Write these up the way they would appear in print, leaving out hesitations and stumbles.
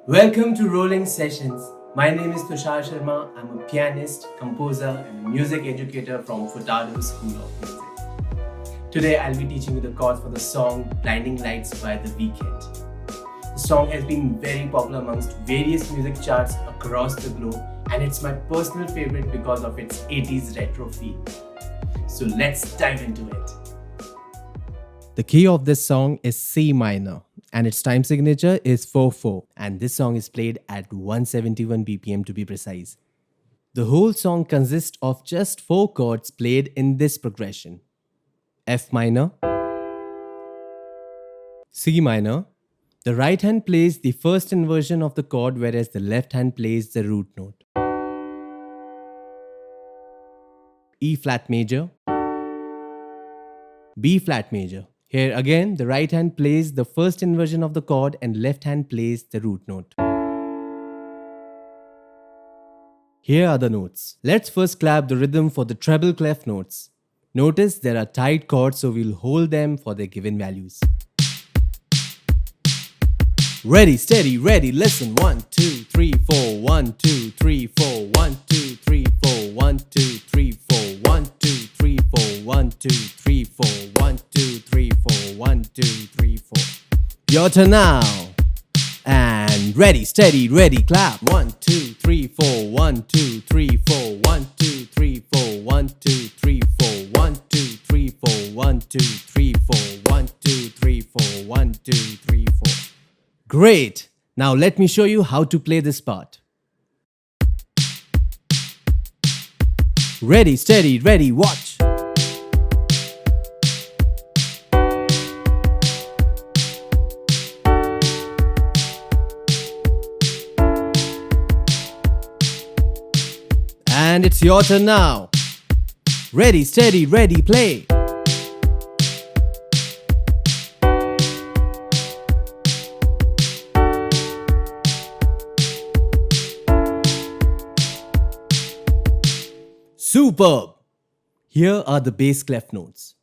Welcome to Rolling Sessions. My name is Tushar Sharma. I'm a pianist, composer, and a music educator from Furtados School of Music. Today, I'll be teaching you the chords for the song Blinding Lights by The Weeknd. The song has been very popular amongst various music charts across the globe, and it's my personal favorite because of its 80s retro feel. So let's dive into it. The key of this song is C minor, and its time signature is 4/4, and this song is played at 171 BPM to be precise. The whole song consists of just 4 chords played in this progression: F minor, C minor. The right hand plays the first inversion of the chord, whereas the left hand plays the root note. E flat major, B flat major. Here again, the right hand plays the first inversion of the chord and left hand plays the root note. Here are the notes. Let's first clap the rhythm for the treble clef notes. Notice there are tight chords, so we'll hold them for their given values. Ready, steady, ready, listen. 1, 2, 3, 4, 1, 2, 3, 4, 1, 2, 3, 4, 1, 2, 3, 4, 1, 2, 3, 4, 1, 2, 3, 4, 1, 2, 3, 4, 1, 2, 3, 4. Your turn now. And ready, steady, ready, clap. 1, 2, 3, 4, 1, 2, 3, 4, 1, 2, 3, 4, 1, 2, 3, 4, 1, 2, 3, 4, 1, 2, 3, 4, 1, 2, 3, 4, 1, 2, 3, 4. Great! Now let me show you how to play this part. Ready, steady, ready, watch! And it's your turn now. Ready, steady, ready, play! Superb! Here are the bass clef notes.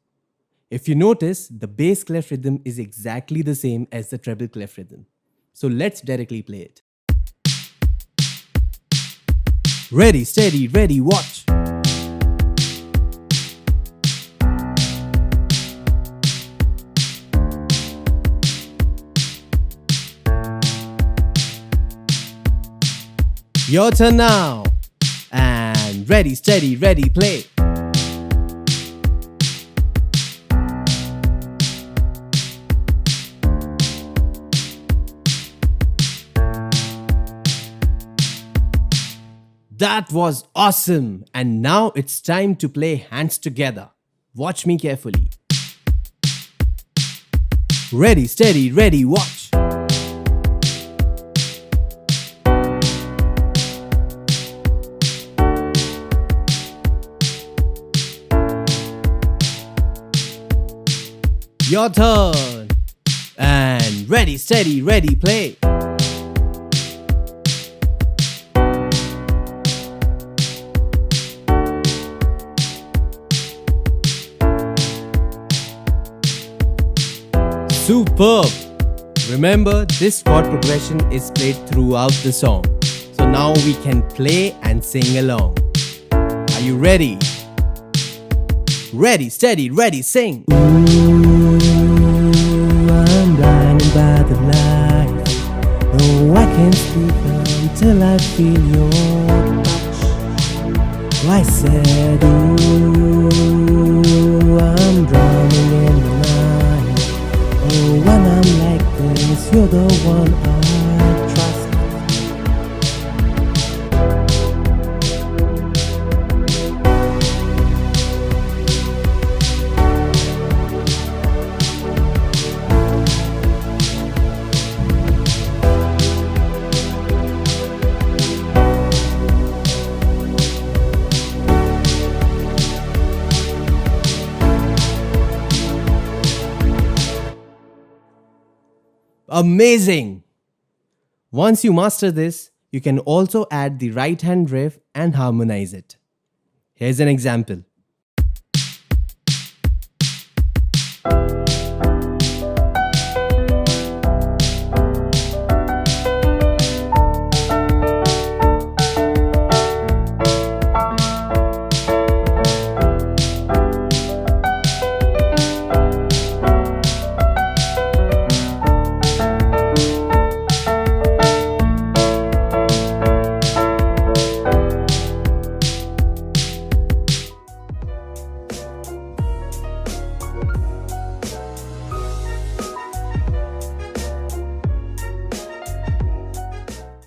If you notice, the bass clef rhythm is exactly the same as the treble clef rhythm. So let's directly play it. Ready, steady, ready, watch! Your turn now! And ready, steady, ready, play! That was awesome! And now it's time to play hands together. Watch me carefully. Ready, steady, ready, watch! Your turn! And ready, steady, ready, play! Superb! Remember, this chord progression is played throughout the song. So now we can play and sing along. Are you ready? Ready, steady, ready, sing! Ooh, I'm blinded by the light. No, I can't sleep until I feel your touch. I said, ooh, I'm drowning in the night. Oh, when I'm like this, you're the one I trust. Amazing! Once you master this, you can also add the right hand riff and harmonize it. Here's an example.